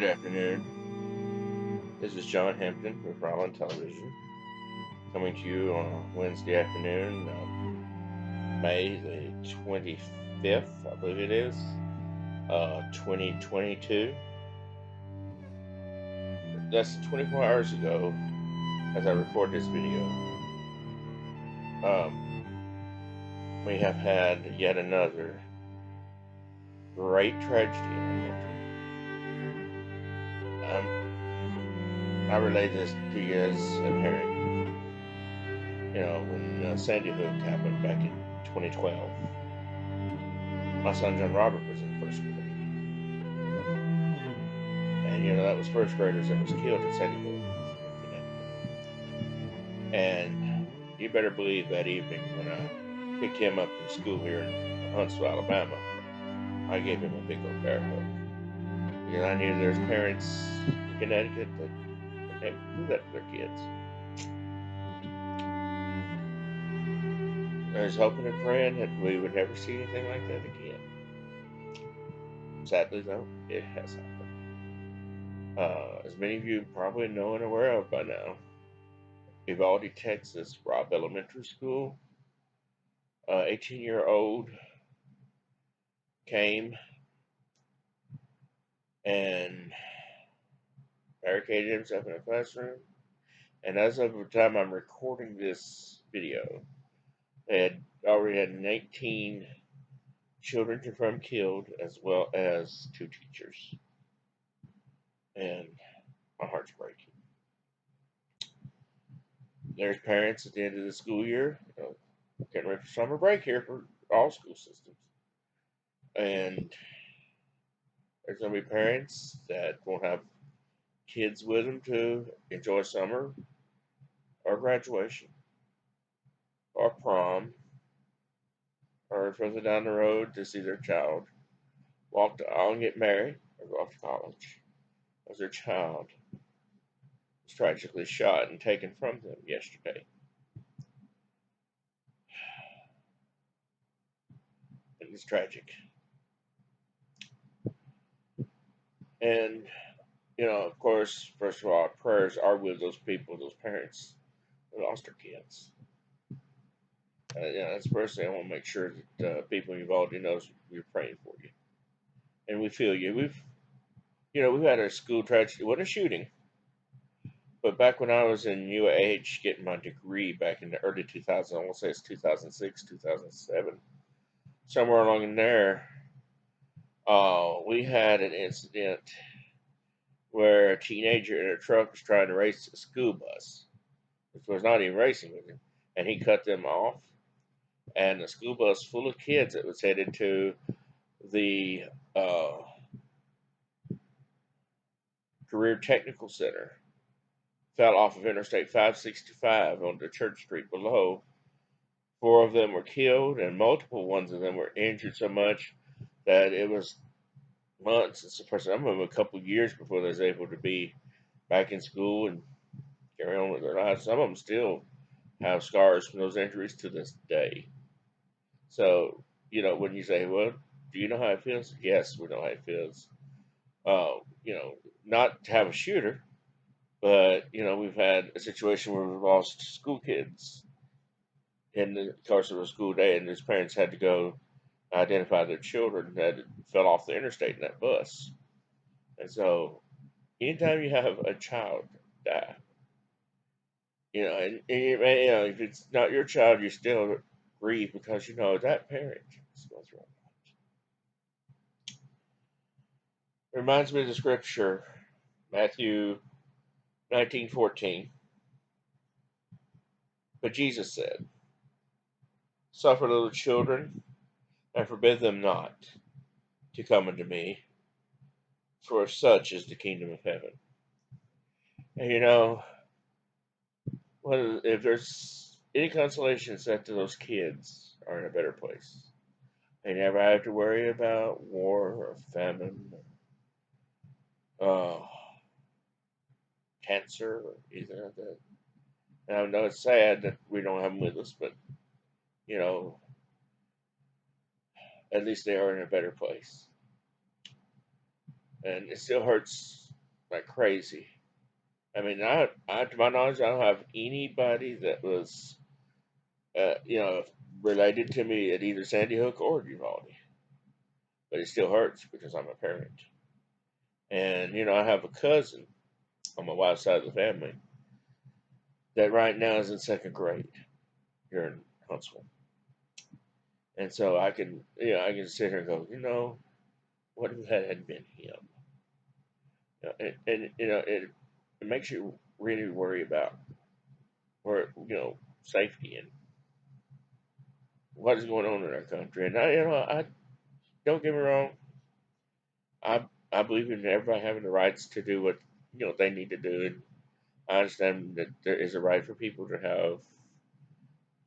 Good afternoon. This is John Hampton with Rollin Television, coming to you on a Wednesday afternoon, May the 25th, I believe it is, 2022. Less than 24 hours ago, as I record this video, we have had yet another great tragedy in our country. I relayed this to you as a parent. When Sandy Hook happened back in 2012, my son John Robert was in first grade. And, that was first graders that was killed at Sandy Hook in Connecticut. And you better believe that evening when I picked him up from school here in Huntsville, Alabama, I gave him a big old bear hug. Because I knew there's parents in Connecticut that can't do that to their kids. I was hoping and praying that we would never see anything like that again. Sadly, though, it has happened. As many of you probably know and aware of by now, Uvalde, Texas, Robb Elementary School, 18-year-old came and barricaded himself in a classroom. And as of the time I'm recording this video, they had already had 19 children confirmed killed, as well as 2 teachers. And my heart's breaking. There's parents at the end of the school year, getting ready for summer break here for all school systems. And there's going to be parents that won't have kids with them to enjoy summer or graduation or prom or further down the road to see their child walk the aisle and get married or go off to college, as their child was tragically shot and taken from them yesterday. It was tragic. And, of course, first of all, our prayers are with those people, those parents who lost their kids. That's personally, I want to make sure that people involved knows we're praying for you. And we feel you. We've had a school tragedy. It wasn't a shooting. But back when I was in UAH getting my degree back in the early 2000s, I want to say it's 2006, 2007, somewhere along in there, we had an incident where a teenager in a truck was trying to race a school bus, which was not even racing with him, and he cut them off. And the school bus full of kids that was headed to the Career Technical Center fell off of Interstate 565 onto Church Street below. 4 of them were killed, and multiple ones of them were injured so much that it was months, and some of them a couple of years before they was able to be back in school and carry on with their lives. Some of them still have scars from those injuries to this day. So, when you say, well, do you know how it feels? Yes, we know how it feels. Not to have a shooter, but, we've had a situation where we've lost school kids in the course of a school day, and his parents had to go identify their children that fell off the interstate in that bus. And so, anytime you have a child die, if it's not your child, you still grieve because that parent is going through a lot. It reminds me of the scripture, Matthew 19:14. But Jesus said, "Suffer little children, and forbid them not to come unto me, for of such is the kingdom of heaven." And if there's any consolation, it's that those kids are in a better place. They never have to worry about war or famine, or cancer, or anything like that. And I know it's sad that we don't have them with us, but at least they are in a better place. And it still hurts like crazy. I mean, to my knowledge, I don't have anybody that was, you know, related to me at either Sandy Hook or Uvalde. But it still hurts because I'm a parent. And, you know, I have a cousin on my wife's side of the family that right now is in second grade here in Huntsville. And so I can sit here and go, what if that had been him? It makes you really worry about safety and what is going on in our country. And I don't get me wrong, I I believe in everybody having the rights to do what they need to do. And I understand that there is a right for people to have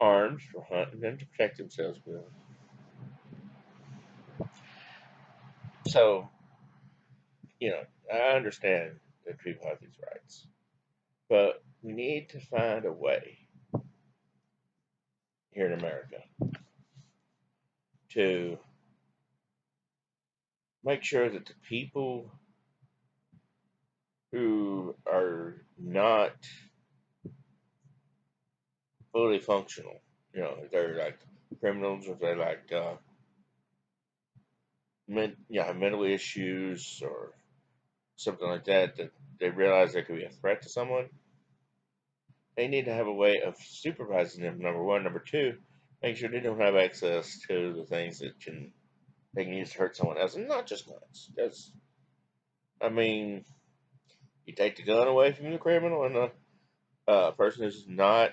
arms for hunting and to protect themselves with. So, I understand that people have these rights, but we need to find a way here in America to make sure that the people who are not fully functional, if they're like criminals, or if they're like mental issues or something like that, that they realize they could be a threat to someone, they need to have a way of supervising them. Number one, number two, make sure they don't have access to the things that they can use to hurt someone else, and not just guns. That's, I mean, you take the gun away from the criminal and the person who's not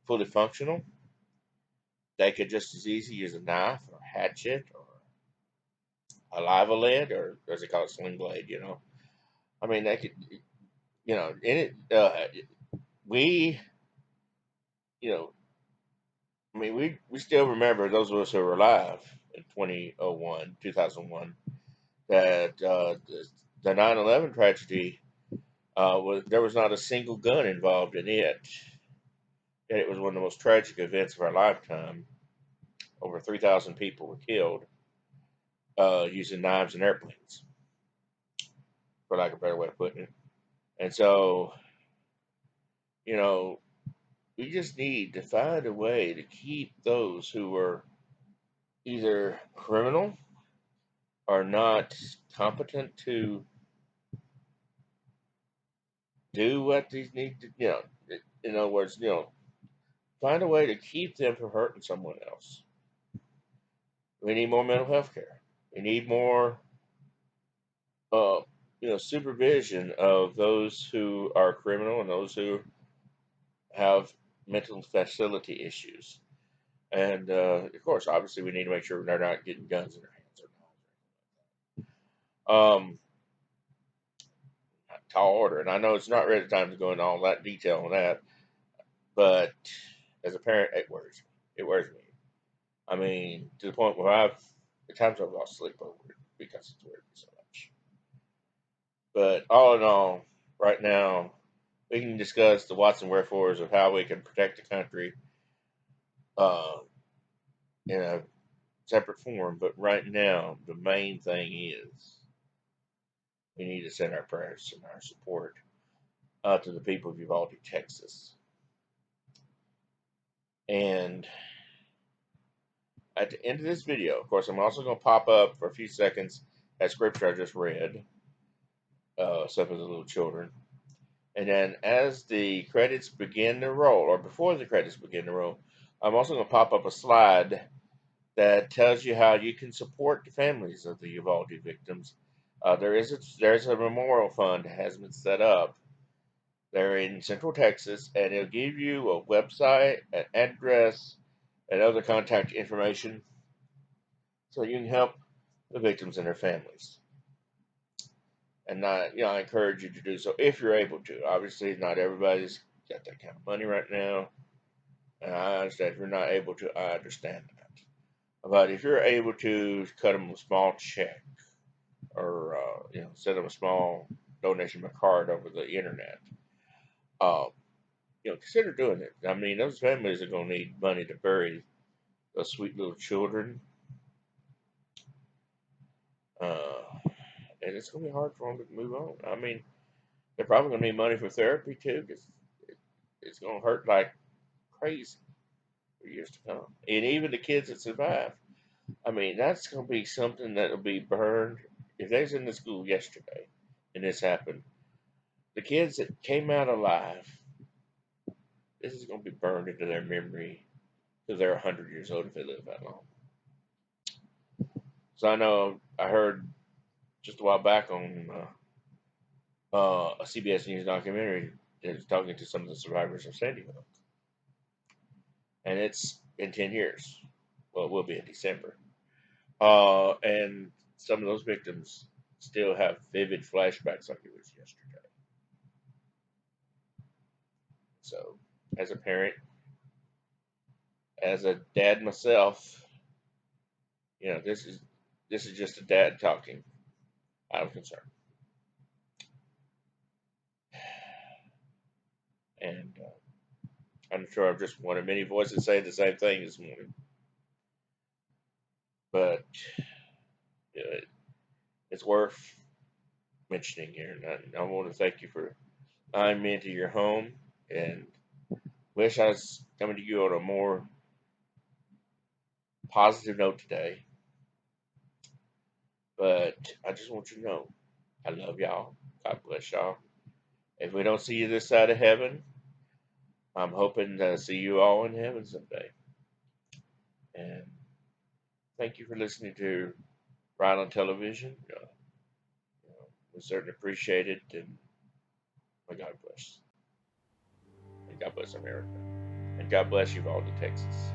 fully functional, they could just as easy use a knife or a hatchet or a lava lead, or as they call it, sling blade. I mean, they could, in it. We, you know, I mean, we still remember, those of us who were alive in 2001, that the 9/11 tragedy, there was not a single gun involved in it. And it was one of the most tragic events of our lifetime. Over 3,000 people were killed using knives and airplanes, for lack of a better way of putting it. And so, you know, we just need to find a way to keep those who were either criminal or not competent to do what these need to, in other words, find a way to keep them from hurting someone else. We need more mental health care. We need more, uh, supervision of those who are criminal and those who have mental facility issues. And of course, obviously, we need to make sure they're not getting guns in their hands or knives. Tall order, and I know it's not ready time to go into all that detail on that, but as a parent, it worries me. It worries me. I mean, to the point where at times I've lost sleep over it because it's worried me so much. But all in all, right now, we can discuss the whats and wherefores of how we can protect the country uh, in a separate form. But right now, the main thing is we need to send our prayers and our support to the people of Uvalde, Texas. And at the end of this video, of course, I'm also going to pop up for a few seconds that scripture I just read, some of the little children. And then as the credits begin to roll, or before the credits begin to roll, I'm also going to pop up a slide that tells you how you can support the families of the Uvalde victims. There's a memorial fund that has been set up there in Central Texas, and it'll give you a website, an address, and other contact information so you can help the victims and their families. And I encourage you to do so if you're able to. Obviously, not everybody's got that kind of money right now, and I understand if you're not able to. I understand that. But if you're able to cut them a small check, or send them a small donation by card over the internet, um, consider doing it. I mean, those families are going to need money to bury those sweet little children, uh, and it's going to be hard for them to move on. I mean, They're probably going to need money for therapy too, because it's going to hurt like crazy for years to come. And even the kids that survive, I mean, that's going to be something that will be burned. If they was in the school yesterday and this happened, the kids that came out alive, this is going to be burned into their memory till they're 100 years old if they live that long. So I know I heard just a while back on a CBS News documentary that was talking to some of the survivors of Sandy Hook, and it's in 10 years. Well, it will be in December. And some of those victims still have vivid flashbacks like it was yesterday. So, as a parent, as a dad myself, this is just a dad talking out of concern, and I'm sure I'm just one of many voices saying the same thing this morning. But you know, it's worth mentioning here, and I want to thank you for allowing me into your home, and wish I was coming to you on a more positive note today. But I just want you to know I love y'all. God bless y'all. If we don't see you this side of heaven, I'm hoping to see you all in heaven someday. And thank you for listening to Ride on Television. We certainly appreciate it. And may God bless. And God bless America. And God bless Uvalde, Texas.